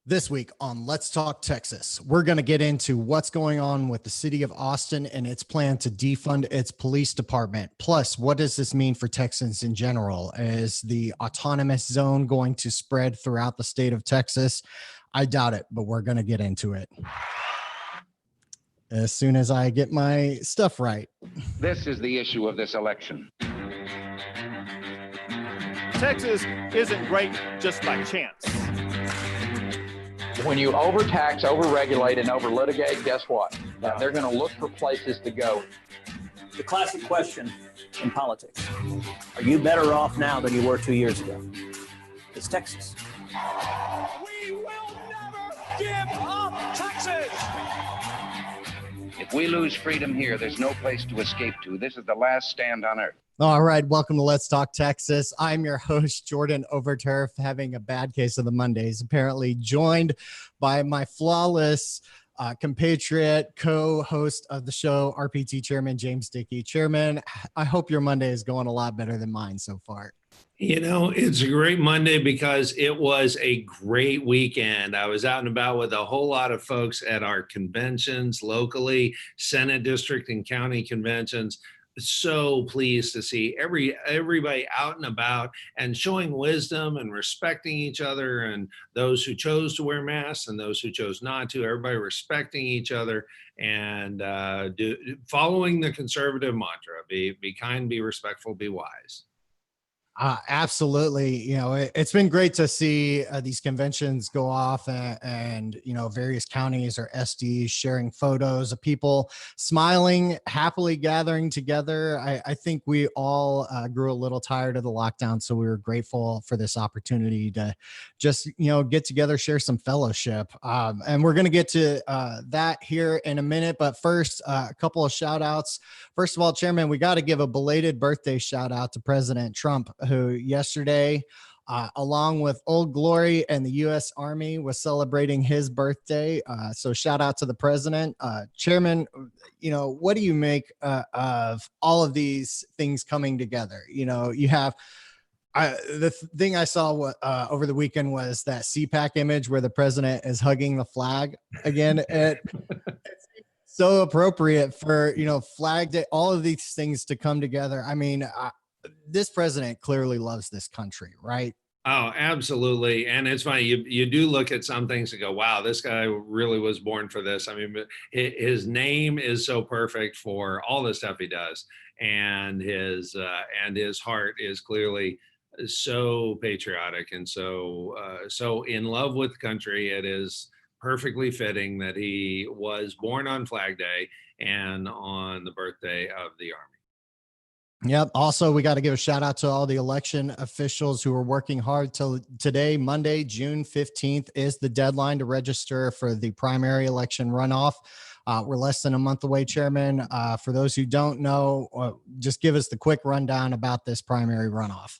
This week on Let's Talk Texas, we're going to get into what's going on with the city of Austin and its plan to defund its police department. Plus, what does this mean for Texans in general? Is the autonomous zone going to spread throughout the state of Texas? I doubt it, but we're going to get into it as soon as I get my stuff right. This is the issue of this election. Texas isn't great just by chance. When you overtax, overregulate, and overlitigate, guess what? They're going to look for places to go. The classic question in politics: are you better off now than you were 2 years ago? It's Texas. We will never give up Texas! If we lose freedom here, there's no place to escape to. This is the last stand on earth. All right, welcome to Let's Talk Texas. I'm your host, Jordan Overturf, having a bad case of the Mondays, apparently joined by my flawless compatriot, co-host of the show, RPT Chairman James Dickey. Chairman, I hope your Monday is going a lot better than mine so far. You know, it's a great Monday because it was a great weekend. I was out and about with a whole lot of folks at our conventions locally, Senate district and county conventions. So pleased to see everybody out and about and showing wisdom and respecting each other, and those who chose to wear masks and those who chose not to, everybody respecting each other and following the conservative mantra: be kind, be respectful, be wise. Absolutely. You know, it's been great to see these conventions go off and, you know, various counties or SDs sharing photos of people smiling, happily gathering together. I think we all grew a little tired of the lockdown, so we were grateful for this opportunity to just, you know, get together, share some fellowship. And we're going to get to that here in a minute. But first, a couple of shout outs. First of all, Chairman, we got to give a belated birthday shout out to President Trump, who yesterday, along with Old Glory and the U.S. Army, was celebrating his birthday. So shout out to the president. Chairman, you know, what do you make of all of these things coming together? You know, you have the thing I saw over the weekend was that CPAC image where the president is hugging the flag again. It's so appropriate for, you know, Flag Day, all of these things to come together. I mean, this president clearly loves this country, right? Oh, absolutely. And it's funny, you do look at some things and go, wow, this guy really was born for this. I mean, his name is so perfect for all the stuff he does. And his heart is clearly so patriotic and so in love with the country. It is perfectly fitting that he was born on Flag Day and on the birthday of the Army. Yep. Also, we got to give a shout out to all the election officials who are working hard till today. Monday, June 15th is the deadline to register for the primary election runoff. We're less than a month away, Chairman. For those who don't know, just give us the quick rundown about this primary runoff.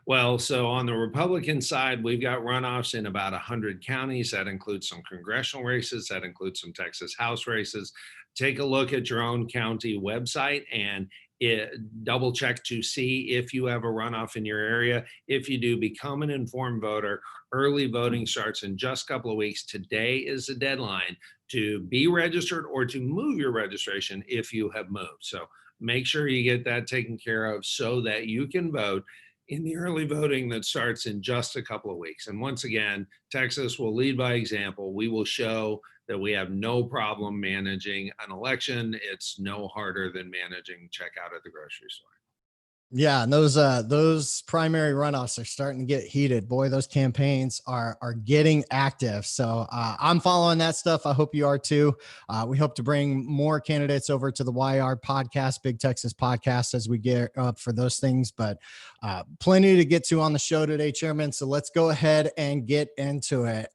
Well, so on the Republican side, we've got runoffs in about 100 counties. That includes some congressional races. That includes some Texas House races. Take a look at your own county website and double check to see if you have a runoff in your area. If you do, become an informed voter. Early voting starts in just a couple of weeks. Today is the deadline to be registered or to move your registration if you have moved. So make sure you get that taken care of so that you can vote in the early voting that starts in just a couple of weeks. And once again, Texas will lead by example. We will show that we have no problem managing an election. It's no harder than managing checkout at the grocery store. Yeah, and those primary runoffs are starting to get heated. Boy, those campaigns are getting active. So I'm following that stuff. I hope you are too. We hope to bring more candidates over to the YR podcast, Big Texas podcast, as we get up for those things. But plenty to get to on the show today, Chairman. So let's go ahead and get into it.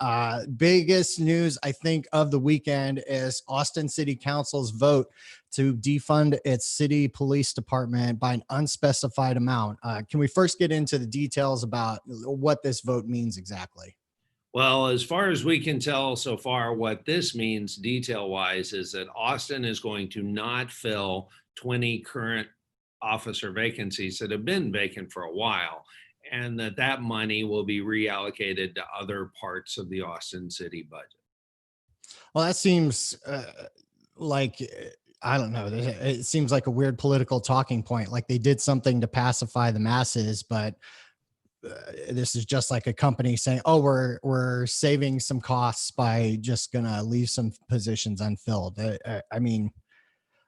Biggest news, I think, of the weekend is Austin City Council's vote to defund its city police department by an unspecified amount. Can we first get into the details about what this vote means exactly? Well, as far as we can tell so far, what this means detail-wise is that Austin is going to not fill 20 current officer vacancies that have been vacant for a while. and that money will be reallocated to other parts of the Austin city budget. Well, that seems like I don't know. It seems like a weird political talking point. Like they did something to pacify the masses, but this is just like a company saying, "Oh, we're saving some costs by just gonna leave some positions unfilled." I mean,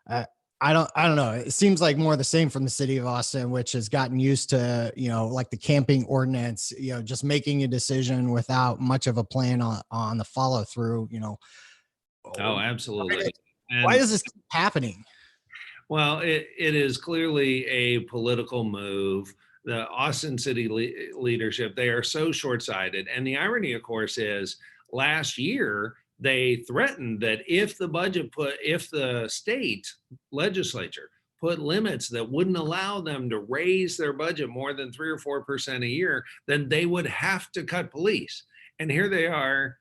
uh, I don't know. It seems like more the same from the city of Austin, which has gotten used to, like the camping ordinance, just making a decision without much of a plan on the follow through. Oh, absolutely. Why And does this keep happening? well, it is clearly a political move. The Austin city leadership, they are so short-sighted. And the irony, of course, is last year they threatened that if the state legislature put limits that wouldn't allow them to raise their budget more than 3 or 4% a year, then they would have to cut police. And here they are,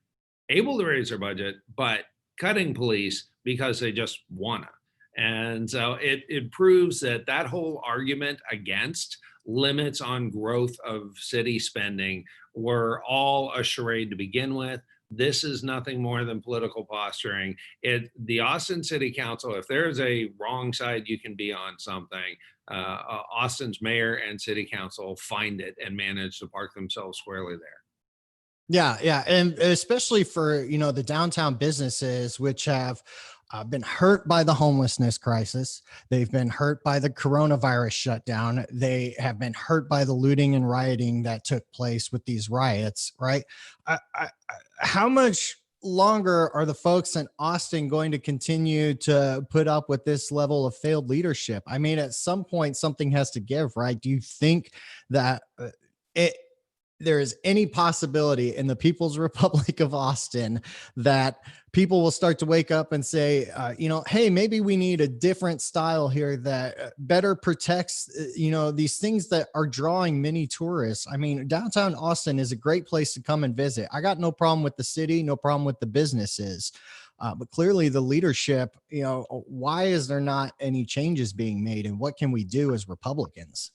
able to raise their budget, but cutting police because they just wanna. And so it proves that whole argument against limits on growth of city spending were all a charade to begin with. This is nothing more than political posturing. The Austin City Council, if there is a wrong side you can be on something, Austin's mayor and city council find it and manage to park themselves squarely there. Yeah, and especially for the downtown businesses, which have been hurt by the homelessness crisis. They've been hurt by the coronavirus shutdown. They have been hurt by the looting and rioting that took place with these riots. Right? How much longer are the folks in Austin going to continue to put up with this level of failed leadership? I mean, at some point, something has to give, right? Do you think that there is any possibility in the People's Republic of Austin that people will start to wake up and say, hey, maybe we need a different style here that better protects, these things that are drawing many tourists. I mean, downtown Austin is a great place to come and visit. I got no problem with the city, no problem with the businesses. But clearly the leadership, why is there not any changes being made, and what can we do as Republicans?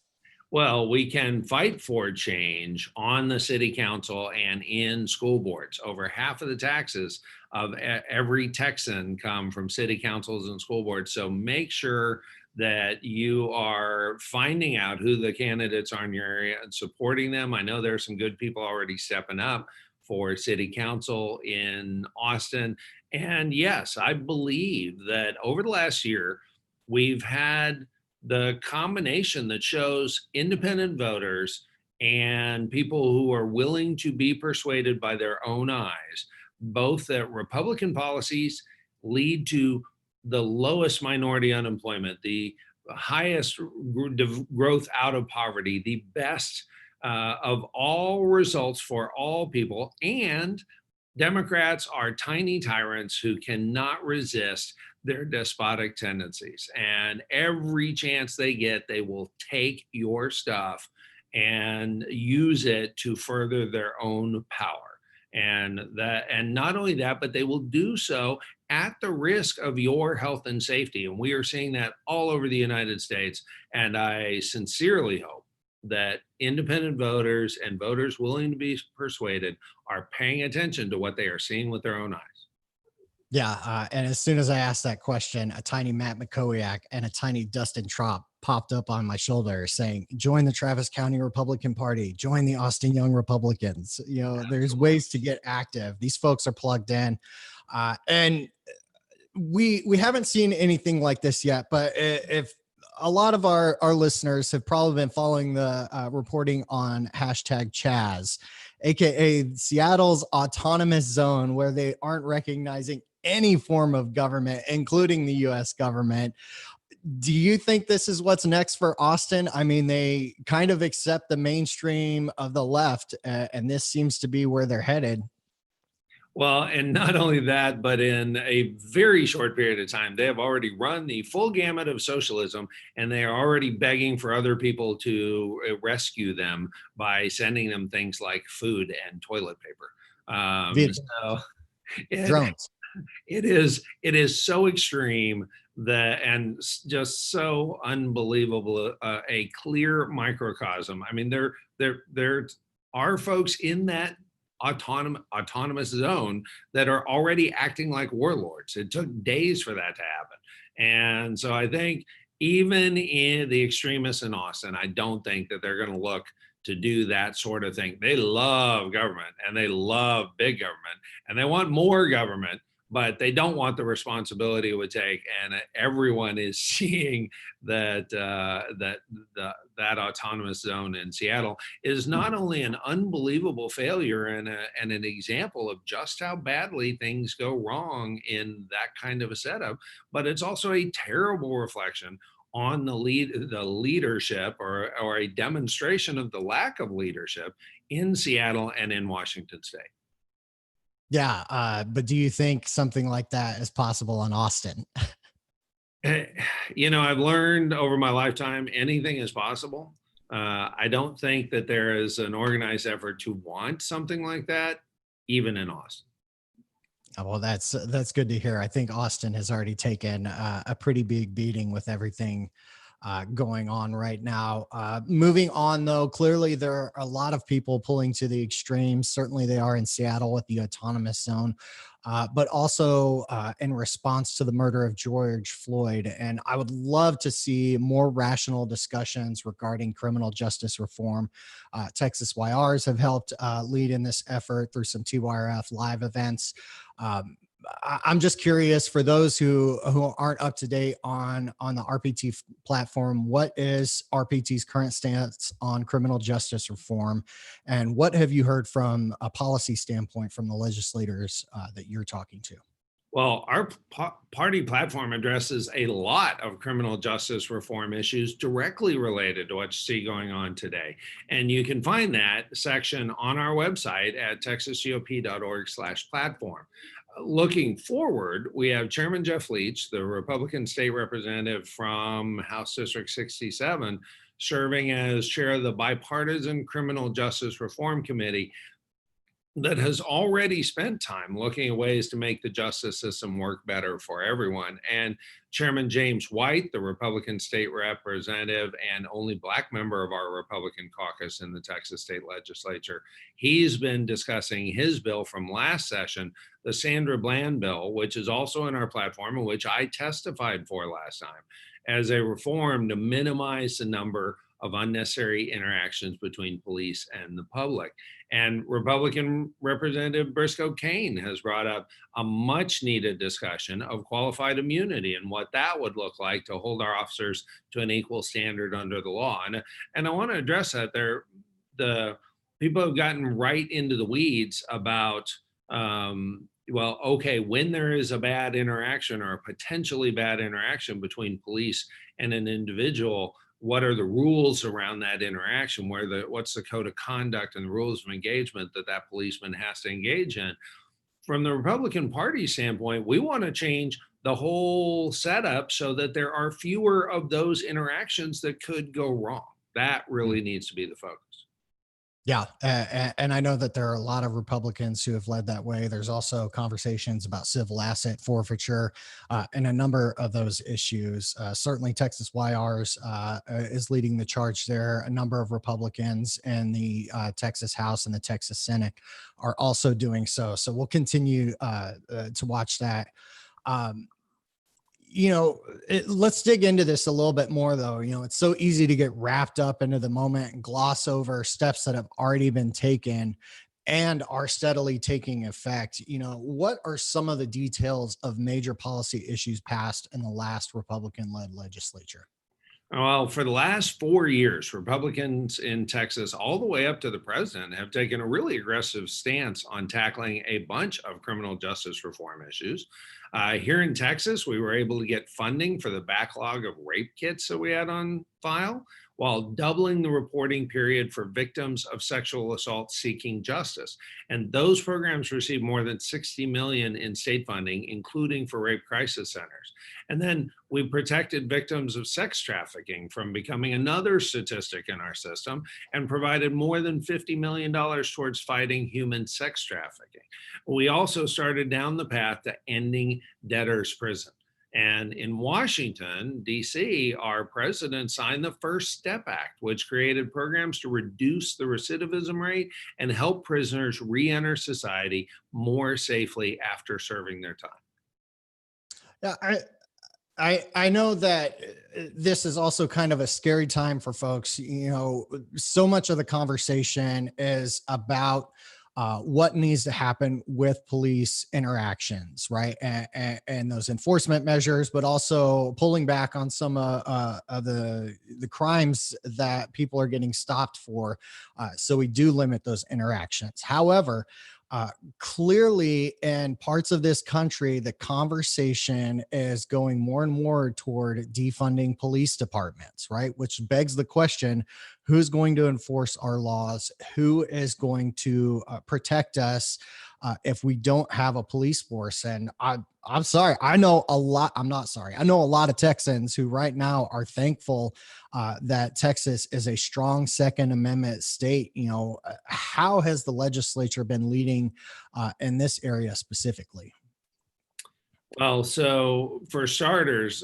Well, we can fight for change on the city council and in school boards. Over half of the taxes of every Texan come from city councils and school boards. So make sure that you are finding out who the candidates are in your area and supporting them. I know there are some good people already stepping up for city council in Austin. And yes, I believe that over the last year, we've had the combination that shows independent voters and people who are willing to be persuaded by their own eyes, both that Republican policies lead to the lowest minority unemployment, the highest growth out of poverty, the best of all results for all people, and Democrats are tiny tyrants who cannot resist their despotic tendencies. And every chance they get, they will take your stuff and use it to further their own power. And not only that, but they will do so at the risk of your health and safety. And we are seeing that all over the United States. And I sincerely hope that independent voters and voters willing to be persuaded are paying attention to what they are seeing with their own eyes. Yeah, and as soon as I asked that question, a tiny Matt McCowiak and a tiny Dustin Trop popped up on my shoulder saying, join the Travis County Republican Party, join the Austin Young Republicans. There's ways to get active. These folks are plugged in. And we haven't seen anything like this yet, but if a lot of our listeners have probably been following the reporting on #Chaz, aka Seattle's autonomous zone, where they aren't recognizing any form of government, including the US government. Do you think this is what's next for Austin? I mean, they kind of accept the mainstream of the left, and this seems to be where they're headed. Well, and not only that, but in a very short period of time, they have already run the full gamut of socialism, and they are already begging for other people to rescue them by sending them things like food and toilet paper. Via So drones. It is so extreme that and just so unbelievable, a clear microcosm. I mean, there are folks in that autonomous zone that are already acting like warlords. It took days for that to happen. And so I think even in the extremists in Austin, I don't think that they're going to look to do that sort of thing. They love government and they love big government and they want more government, but they don't want the responsibility it would take. And everyone is seeing that that autonomous zone in Seattle is not only an unbelievable failure and an example of just how badly things go wrong in that kind of a setup, but it's also a terrible reflection on the leadership or a demonstration of the lack of leadership in Seattle and in Washington State. Yeah, but do you think something like that is possible in Austin? I've learned over my lifetime, anything is possible. I don't think that there is an organized effort to want something like that, even in Austin. Well, that's good to hear. I think Austin has already taken a pretty big beating with everything going on right now. Moving on, though, clearly there are a lot of people pulling to the extremes. Certainly they are in Seattle with the autonomous zone, but also in response to the murder of George Floyd. And I would love to see more rational discussions regarding criminal justice reform. Texas YRs have helped lead in this effort through some TYRF live events. I'm just curious, for those who aren't up to date on the RPT platform, what is RPT's current stance on criminal justice reform, and what have you heard from a policy standpoint from the legislators that you're talking to? Well, our party platform addresses a lot of criminal justice reform issues directly related to what you see going on today. And you can find that section on our website at texasgop.org/platform. Looking forward, we have Chairman Jeff Leach, the Republican state representative from House District 67, serving as chair of the Bipartisan Criminal Justice Reform Committee that has already spent time looking at ways to make the justice system work better for everyone. And Chairman James White, the Republican state representative and only Black member of our Republican caucus in the Texas state legislature, he's been discussing his bill from last session, the Sandra Bland bill, which is also in our platform and which I testified for last time, as a reform to minimize the number of unnecessary interactions between police and the public. And Republican Representative Briscoe Cain has brought up a much needed discussion of qualified immunity and what that would look like to hold our officers to an equal standard under the law. And I want to address that. The people have gotten right into the weeds about, well, okay, when there is a bad interaction or a potentially bad interaction between police and an individual, what are the rules around that interaction? What's the code of conduct and the rules of engagement that policeman has to engage in? From the Republican Party standpoint, we want to change the whole setup so that there are fewer of those interactions that could go wrong. That really needs to be the focus. Yeah, and I know that there are a lot of Republicans who have led that way. There's also conversations about civil asset forfeiture and a number of those issues. Certainly Texas YRs is leading the charge there. A number of Republicans in the Texas House and the Texas Senate are also doing so. So we'll continue to watch that. Let's dig into this a little bit more, though. It's so easy to get wrapped up into the moment and gloss over steps that have already been taken and are steadily taking effect. What are some of the details of major policy issues passed in the last Republican-led legislature? Well, for the last 4 years, Republicans in Texas, all the way up to the president, have taken a really aggressive stance on tackling a bunch of criminal justice reform issues. Here in Texas, we were able to get funding for the backlog of rape kits that we had on file. while doubling the reporting period for victims of sexual assault seeking justice. And those programs receive more than 60 million in state funding, including for rape crisis centers. And then we protected victims of sex trafficking from becoming another statistic in our system and provided more than $50 million towards fighting human sex trafficking. We also started down the path to ending debtor's prison. And in Washington, D.C., our president signed the First Step Act, which created programs to reduce the recidivism rate and help prisoners re-enter society more safely after serving their time. Yeah, I know that this is also kind of a scary time for folks. You know, so much of the conversation is about what needs to happen with police interactions, right? And those enforcement measures, but also pulling back on some of the crimes that people are getting stopped for. So we do limit those interactions. However, clearly in parts of this country, the conversation is going more and more toward defunding police departments, right? Which begs the question, who's going to enforce our laws? Who is going to protect us if we don't have a police force? And I'm sorry, I know a lot. I'm not sorry. I know a lot of Texans who right now are thankful that Texas is a strong Second Amendment state. You know, how has the legislature been leading in this area specifically? Well, so for starters,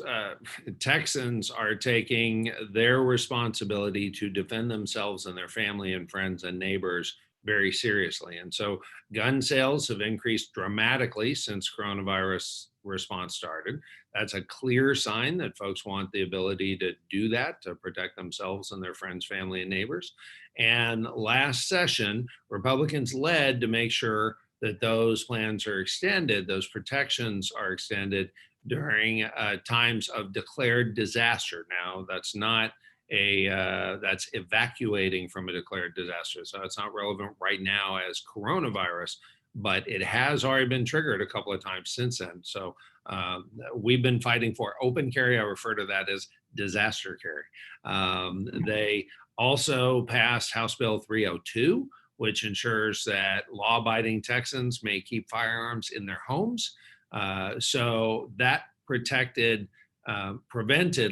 Texans are taking their responsibility to defend themselves and their family and friends and neighbors very seriously. And so gun sales have increased dramatically since coronavirus response started. That's a clear sign that folks want the ability to do that, to protect themselves and their friends, family, and neighbors. And last session, Republicans led to make sure that those plans are extended, those protections are extended during times of declared disaster. Now, that's not that's evacuating from a declared disaster. So it's not relevant right now as coronavirus, but it has already been triggered a couple of times since then. So we've been fighting for open carry. I refer to that as disaster carry. They also passed House Bill 302, which ensures that law-abiding Texans may keep firearms in their homes. So that prevented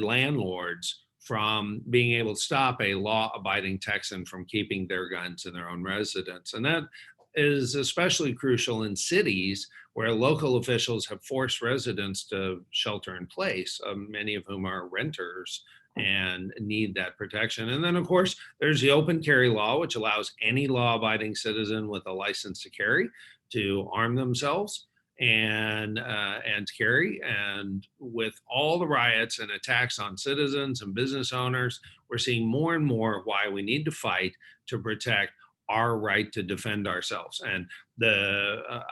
landlords from being able to stop a law-abiding Texan from keeping their guns in their own residence. And that is especially crucial in cities where local officials have forced residents to shelter in place, many of whom are renters and need that protection. And then, of course, there's the open carry law, which allows any law-abiding citizen with a license to carry to arm themselves and to carry. And with all the riots and attacks on citizens and business owners, we're seeing more and more why we need to fight to protect our right to defend ourselves. And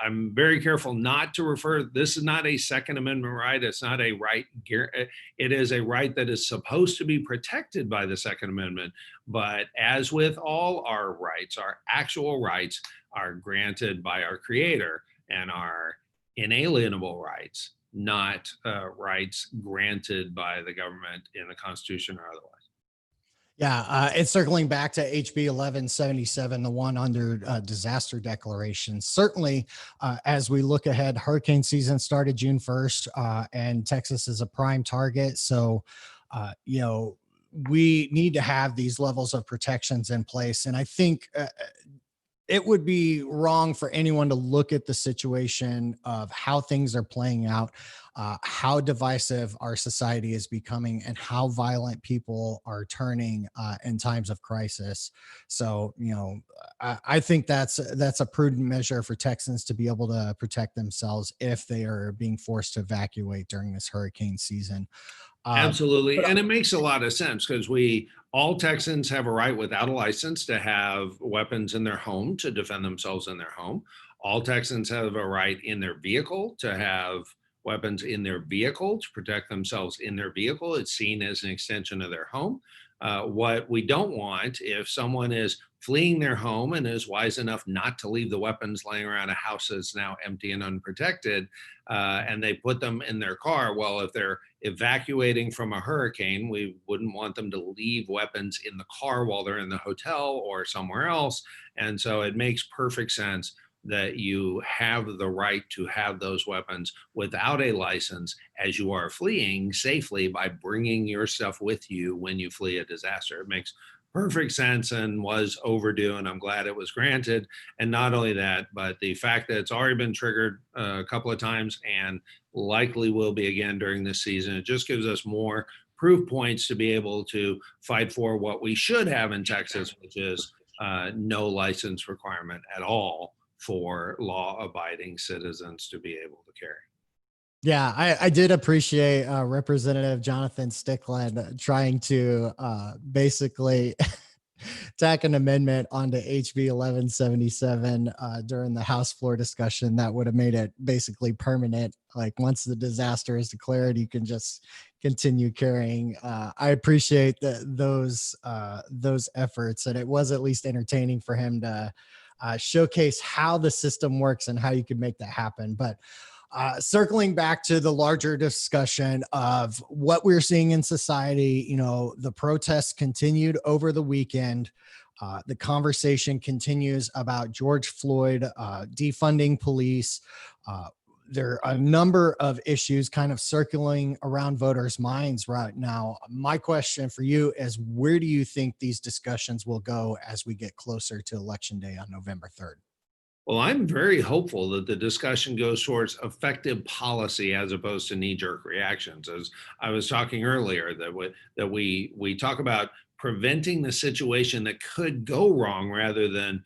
I'm very careful not to refer, this is not a Second Amendment right. It's not a right. It is a right that is supposed to be protected by the Second Amendment. But as with all our rights, our actual rights are granted by our Creator and are inalienable rights, not rights granted by the government in the Constitution or otherwise. Yeah, it's circling back to HB 1177, the one under disaster declaration. Certainly, as we look ahead, hurricane season started June 1st, and Texas is a prime target. So, you know, we need to have these levels of protections in place. And I think it would be wrong for anyone to look at the situation of how things are playing out, how divisive our society is becoming, and how violent people are turning in times of crisis. So, you know, I think that's a prudent measure for Texans to be able to protect themselves if they are being forced to evacuate during this hurricane season. Absolutely. And it makes a lot of sense because all Texans have a right without a license to have weapons in their home to defend themselves in their home. All Texans have a right in their vehicle to have weapons in their vehicle to protect themselves in their vehicle. It's seen as an extension of their home. What we don't want, if someone is fleeing their home and is wise enough not to leave the weapons laying around a house that's now empty and unprotected, and they put them in their car, well, if they're evacuating from a hurricane, we wouldn't want them to leave weapons in the car while they're in the hotel or somewhere else. And so it makes perfect sense that you have the right to have those weapons without a license as you are fleeing safely by bringing your stuff with you when you flee a disaster. It makes perfect sense and was overdue, and I'm glad it was granted. And not only that, but the fact that it's already been triggered a couple of times and likely will be again during this season, it just gives us more proof points to be able to fight for what we should have in Texas, which is no license requirement at all for law-abiding citizens to be able to carry. Yeah, I did appreciate Representative Jonathan Stickland trying to basically tack an amendment onto HB 1177 during the House floor discussion that would have made it basically permanent. Like once the disaster is declared, you can just continue carrying. I appreciate those efforts, and it was at least entertaining for him to showcase how the system works and how you can make that happen. But circling back to the larger discussion of what we're seeing in society, the protests continued over the weekend. The conversation continues about George Floyd, defunding police. There are a number of issues kind of circling around voters' minds right now. My question for you is, where do you think these discussions will go as we get closer to Election Day on November 3rd? Well, I'm very hopeful that the discussion goes towards effective policy as opposed to knee-jerk reactions. As I was talking earlier, that we talk about preventing the situation that could go wrong rather than,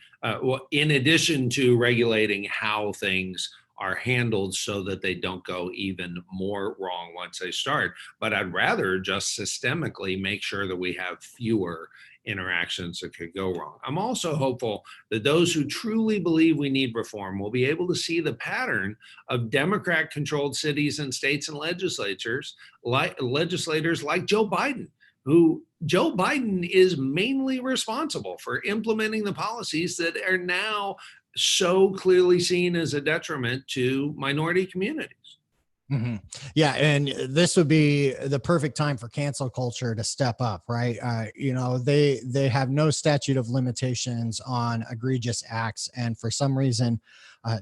in addition to regulating how things are handled so that they don't go even more wrong once they start. But I'd rather just systemically make sure that we have fewer interactions that could go wrong. I'm also hopeful that those who truly believe we need reform will be able to see the pattern of Democrat-controlled cities and states and legislators like Joe Biden, who Joe Biden is mainly responsible for implementing the policies that are now so clearly seen as a detriment to minority communities. Mm-hmm. Yeah, and this would be the perfect time for cancel culture to step up, right? They have no statute of limitations on egregious acts, and for some reason,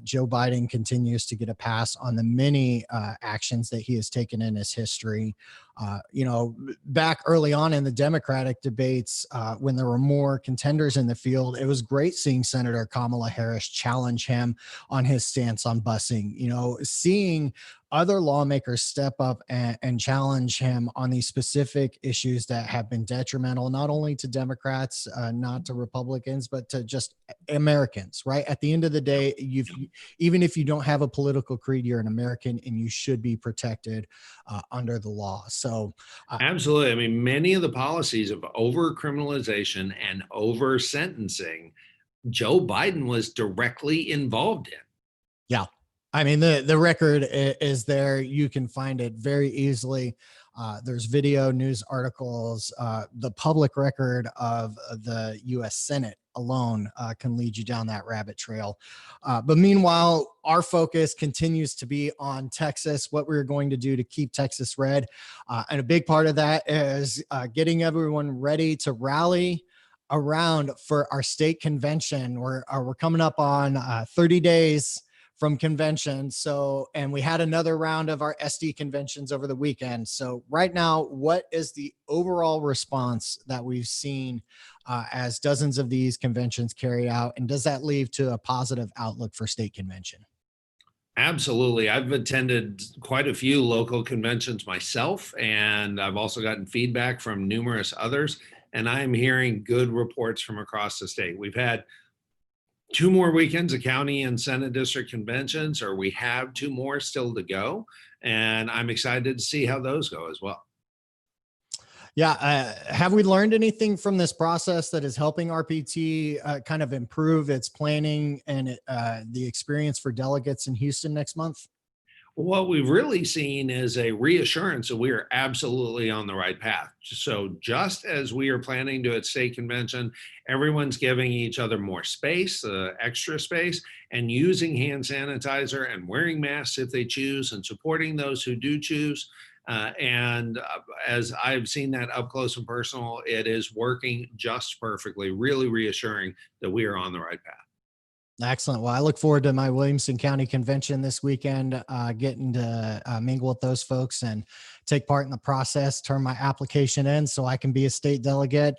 Joe Biden continues to get a pass on the many actions that he has taken in his history. Back early on in the Democratic debates, when there were more contenders in the field, it was great seeing Senator Kamala Harris challenge him on his stance on busing. Seeing other lawmakers step up and challenge him on these specific issues that have been detrimental, not only to Democrats, not to Republicans, but to just Americans, right? At the end of the day, even if you don't have a political creed, you're an American and you should be protected under the law. So absolutely. I mean, many of the policies of over criminalization and over sentencing, Joe Biden was directly involved in. Yeah. I mean, the record is there. You can find it very easily. There's video, news articles. The public record of the U.S. Senate alone can lead you down that rabbit trail. But meanwhile, our focus continues to be on Texas, what we're going to do to keep Texas red. And a big part of that is getting everyone ready to rally around for our state convention. We're coming up on 30 days from convention. And we had another round of our SD conventions over the weekend. So right now, what is the overall response that we've seen as dozens of these conventions carry out? And does that lead to a positive outlook for state convention? Absolutely. I've attended quite a few local conventions myself, and I've also gotten feedback from numerous others, and I'm hearing good reports from across the state. We've had 2 more weekends of county and Senate district conventions, or we have 2 more still to go. And I'm excited to see how those go as well. Yeah. Have we learned anything from this process that is helping RPT kind of improve its planning and the experience for delegates in Houston next month? What we've really seen is a reassurance that we are absolutely on the right path. So just as we are planning to at state convention, everyone's giving each other more space, extra space, and using hand sanitizer and wearing masks if they choose, and supporting those who do choose. As I've seen that up close and personal, it is working just perfectly, really reassuring that we are on the right path. Excellent. Well, I look forward to my Williamson County convention this weekend, getting to mingle with those folks and take part in the process, turn my application in so I can be a state delegate.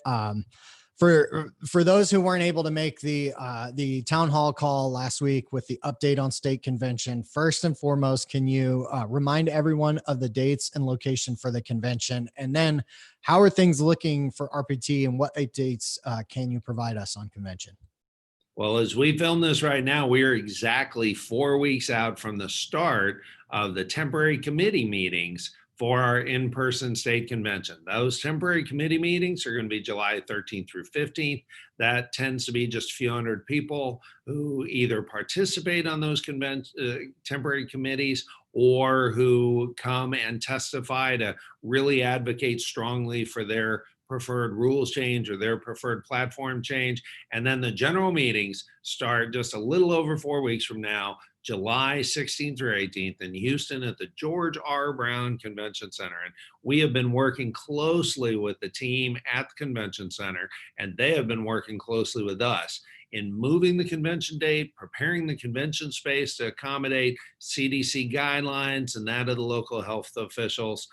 For those who weren't able to make the town hall call last week with the update on state convention, first and foremost, can you remind everyone of the dates and location for the convention? And then how are things looking for RPT, and what updates can you provide us on convention? Well, as we film this right now, we are exactly 4 weeks out from the start of the temporary committee meetings for our in-person state convention. Those temporary committee meetings are going to be July 13th through 15th. That tends to be just a few hundred people who either participate on those temporary committees or who come and testify to really advocate strongly for their preferred rules change or their preferred platform change. And then the general meetings start just a little over 4 weeks from now, July 16th through 18th in Houston at the George R. Brown Convention Center. And we have been working closely with the team at the Convention Center, and they have been working closely with us in moving the convention date, preparing the convention space to accommodate CDC guidelines and that of the local health officials.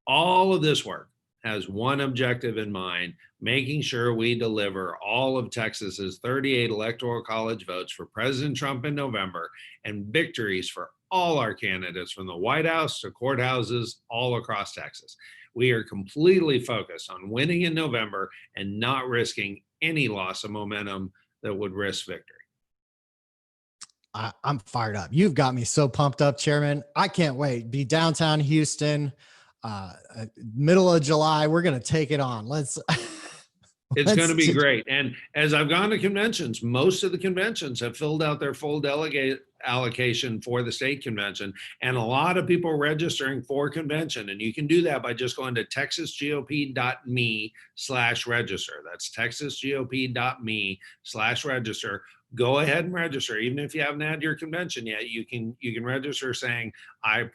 All of this work has one objective in mind: making sure we deliver all of Texas's 38 electoral college votes for President Trump in November, and victories for all our candidates from the White House to courthouses all across Texas. We are completely focused on winning in November and not risking any loss of momentum that would risk victory. I'm fired up. You've got me so pumped up, Chairman. I can't wait. Be downtown Houston, middle of July. We're going to take it on. It's going to be great. And as I've gone to conventions, most of the conventions have filled out their full delegate allocation for the state convention. And a lot of people are registering for convention. And you can do that by just going to texasgop.me/register. That's texasgop.me/register. Go ahead and register. Even if you haven't had your convention yet, you can register saying, I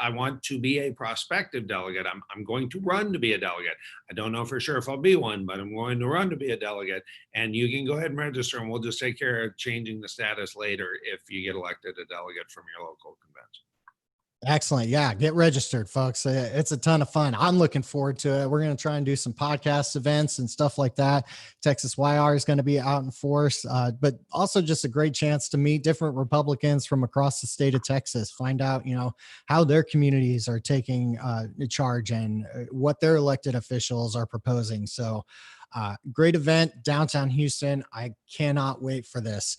want to be a prospective delegate. I'm going to run to be a delegate. I don't know for sure if I'll be one, but I'm going to run to be a delegate. And you can go ahead and register, and we'll just take care of changing the status later if you get elected a delegate from your local convention. Excellent. Yeah. Get registered, folks. It's a ton of fun. I'm looking forward to it. We're going to try and do some podcast events and stuff like that. Texas YR is going to be out in force, but also just a great chance to meet different Republicans from across the state of Texas, find out, how their communities are taking charge and what their elected officials are proposing. So, great event, downtown Houston. I cannot wait for this.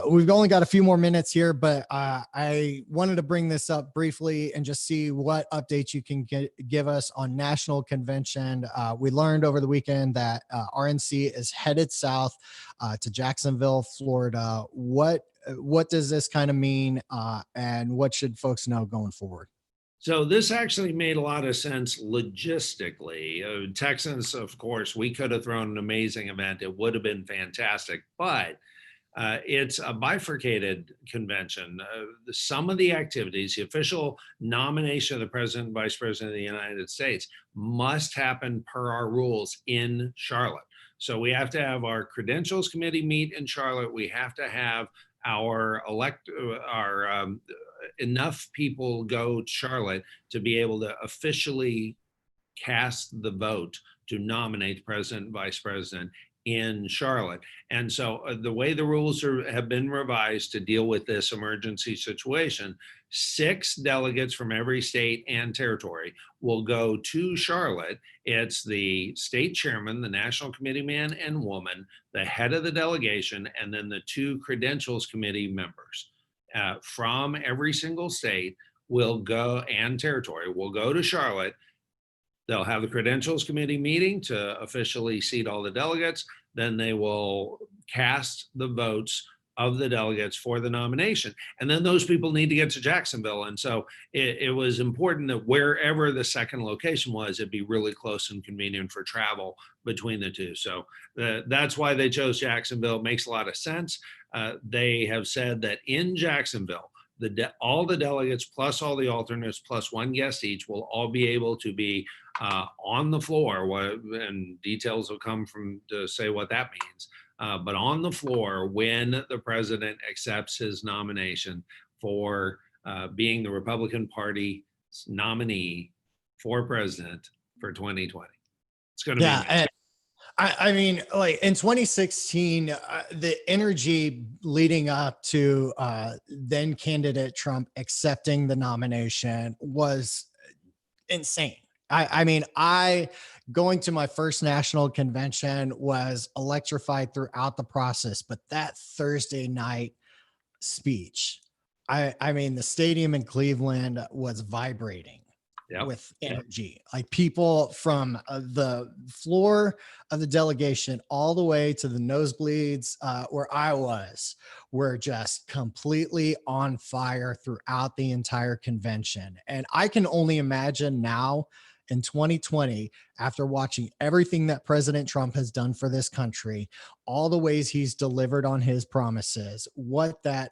We've only got a few more minutes here, but I wanted to bring this up briefly and just see what updates you can give us on national convention. We learned over the weekend that RNC is headed south to Jacksonville, Florida. What does this kind of mean, and what should folks know going forward? So this actually made a lot of sense logistically. Texans, of course, we could have thrown an amazing event. It would have been fantastic, but it's a bifurcated convention. Some of the activities, the official nomination of the president and vice president of the United States, must happen per our rules in Charlotte. So we have to have our credentials committee meet in Charlotte. We have to have enough people go to Charlotte to be able to officially cast the vote to nominate the president and vice president in Charlotte. And so the way the rules have been revised to deal with this emergency situation, 6 delegates from every state and territory will go to Charlotte. It's the state chairman, the national committee man and woman, the head of the delegation, and then the 2 credentials committee members from every single state will go, and territory will go to Charlotte. They'll have the credentials committee meeting to officially seat all the delegates. Then they will cast the votes of the delegates for the nomination. And then those people need to get to Jacksonville. And so it was important that wherever the second location was, it'd be really close and convenient for travel between the two. So that's why they chose Jacksonville. It makes a lot of sense. They have said that in Jacksonville, all the delegates plus all the alternates plus one guest each will all be able to be on the floor, and details will come from to say what that means. But on the floor when the president accepts his nomination for being the Republican Party's nominee for president for 2020. It's going to be amazing. I mean, like in 2016, the energy leading up to then candidate Trump accepting the nomination was insane. I mean, going to my first national convention was electrified throughout the process, but that Thursday night speech, I mean, the stadium in Cleveland was vibrating. Yep. With energy, like people from the floor of the delegation all the way to the nosebleeds where I was were just completely on fire throughout the entire convention. And I can only imagine now in 2020, after watching everything that President Trump has done for this country, all the ways he's delivered on his promises, what that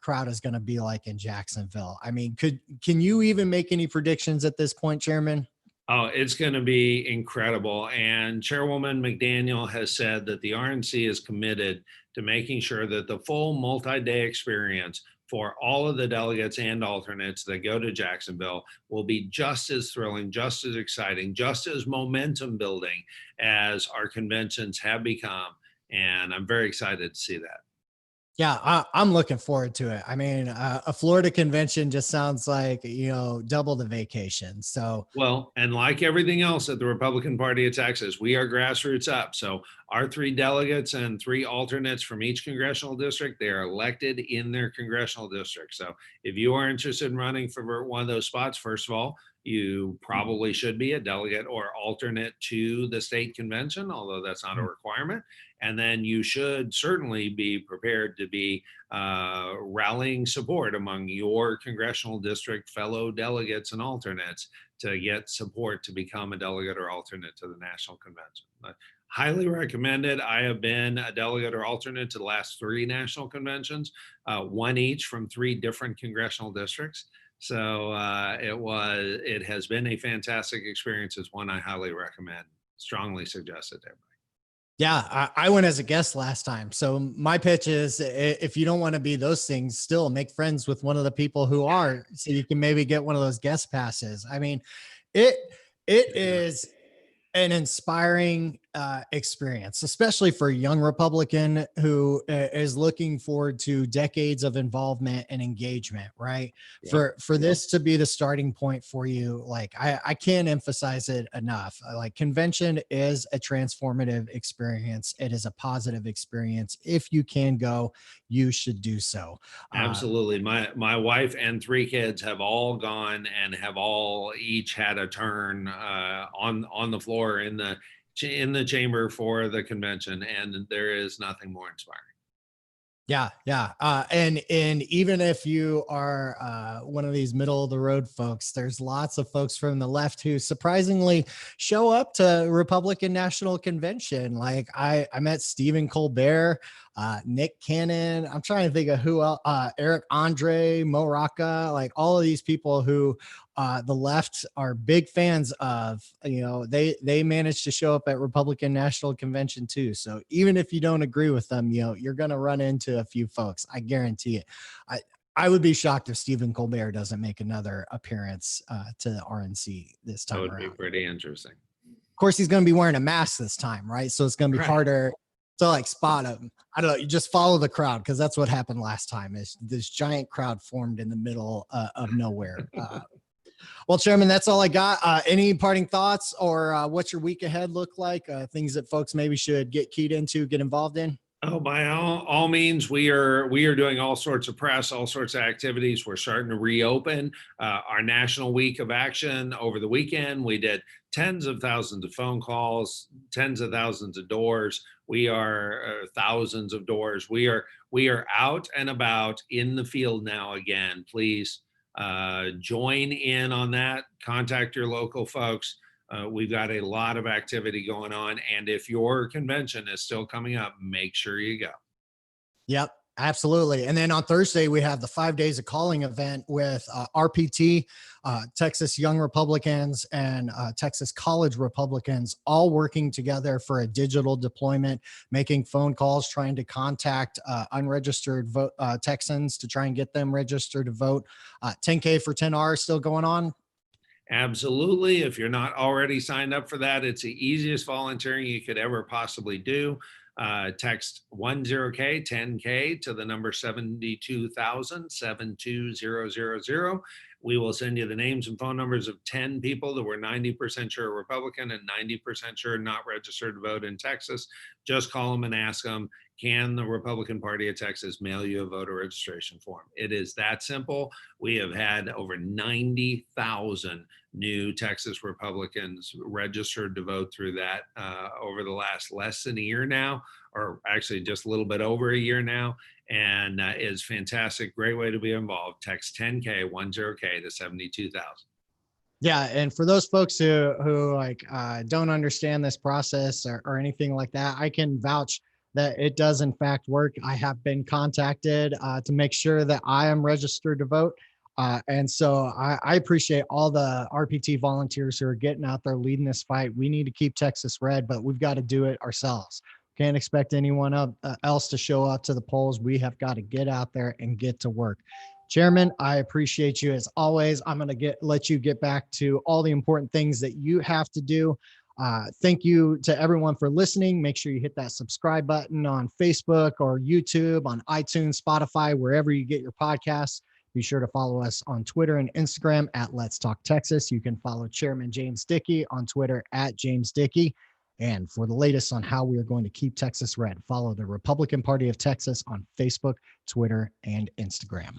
crowd is going to be like in Jacksonville. I mean, can you even make any predictions at this point, Chairman? Oh, it's going to be incredible. And Chairwoman McDaniel has said that the RNC is committed to making sure that the full multi-day experience for all of the delegates and alternates that go to Jacksonville will be just as thrilling, just as exciting, just as momentum building as our conventions have become. And I'm very excited to see that. Yeah, I'm looking forward to it. I mean, a Florida convention just sounds like, double the vacation. So, well, and like everything else at the Republican Party of Texas, we are grassroots up. So our 3 delegates and 3 alternates from each congressional district, they are elected in their congressional district. So if you are interested in running for one of those spots, first of all, you probably should be a delegate or alternate to the state convention, although that's not a requirement. And then you should certainly be prepared to be rallying support among your congressional district fellow delegates and alternates to get support to become a delegate or alternate to the national convention. But highly recommended. I have been a delegate or alternate to the last 3 national conventions, one each from 3 different congressional districts. So it has been a fantastic experience. It's one I highly recommend, strongly suggest it to everybody. Yeah, I went as a guest last time. So my pitch is, if you don't want to be those things, still make friends with one of the people who are, so you can maybe get one of those guest passes. I mean, it is an inspiring experience, especially for a young Republican who is looking forward to decades of involvement and engagement, right? Yeah. For this to be the starting point for you, like I can't emphasize it enough. Like convention is a transformative experience. It is a positive experience. If you can go, you should do so. Absolutely. My wife and 3 kids have all gone and have all each had a turn on the floor in the chamber for the convention, and there is nothing more inspiring. Yeah. And even if you are one of these middle of the road folks, there's lots of folks from the left who surprisingly show up to Republican National Convention. Like I met Stephen Colbert, Nick Cannon. I'm trying to think of who else, Eric Andre, Mo Rocca, like all of these people who the left are big fans of. They managed to show up at Republican National Convention too. So even if you don't agree with them, you're going to run into a few folks. I guarantee it. I would be shocked if Stephen Colbert doesn't make another appearance to the RNC this time around. That would be pretty interesting. Of course, he's going to be wearing a mask this time, right? So it's going to be harder to like spot him. I don't know. You just follow the crowd, because that's what happened last time. Is this giant crowd formed in the middle of nowhere. Well, Chairman, that's all I got. Any parting thoughts, or what's your week ahead look like? Things that folks maybe should get keyed into, get involved in? Oh, by all means, we are doing all sorts of press, all sorts of activities. We're starting to reopen our National Week of Action over the weekend. We did tens of thousands of phone calls, tens of thousands of doors. We are thousands of doors. We are out and about in the field now again. Please join in on that. Contact your local folks. We've got a lot of activity going on. And if your convention is still coming up, make sure you go. Yep, absolutely. And then on Thursday, we have the 5 days of calling event with RPT, Texas Young Republicans, and Texas College Republicans, all working together for a digital deployment, making phone calls, trying to contact unregistered Texans to try and get them registered to vote. 10K for 10R still going on. Absolutely. If you're not already signed up for that, it's the easiest volunteering you could ever possibly do. Text 10K, 10K to the number 72,000, 72000. We will send you the names and phone numbers of 10 people that were 90% sure Republican and 90% sure not registered to vote in Texas. Just call them and ask them, can the Republican Party of Texas mail you a voter registration form? It is that simple. We have had over 90,000 new Texas Republicans registered to vote through that over the last less than a year now, or actually just a little bit over a year now. And is fantastic. Great way to be involved. Text 10K, 10K to 72,000. Yeah, and for those folks who like don't understand this process or anything like that, I can vouch that it does in fact work. I have been contacted to make sure that I am registered to vote. And so I appreciate all the RPT volunteers who are getting out there leading this fight. We need to keep Texas red, but we've got to do it ourselves. Can't expect anyone else to show up to the polls. We have got to get out there and get to work. Chairman, I appreciate you as always. I'm going to let you get back to all the important things that you have to do. Thank you to everyone for listening. Make sure you hit that subscribe button on Facebook or YouTube, on iTunes, Spotify, wherever you get your podcasts. Be sure to follow us on Twitter and Instagram at Let's Talk Texas. You can follow Chairman James Dickey on Twitter at James Dickey. And for the latest on how we are going to keep Texas red, follow the Republican Party of Texas on Facebook, Twitter, and Instagram.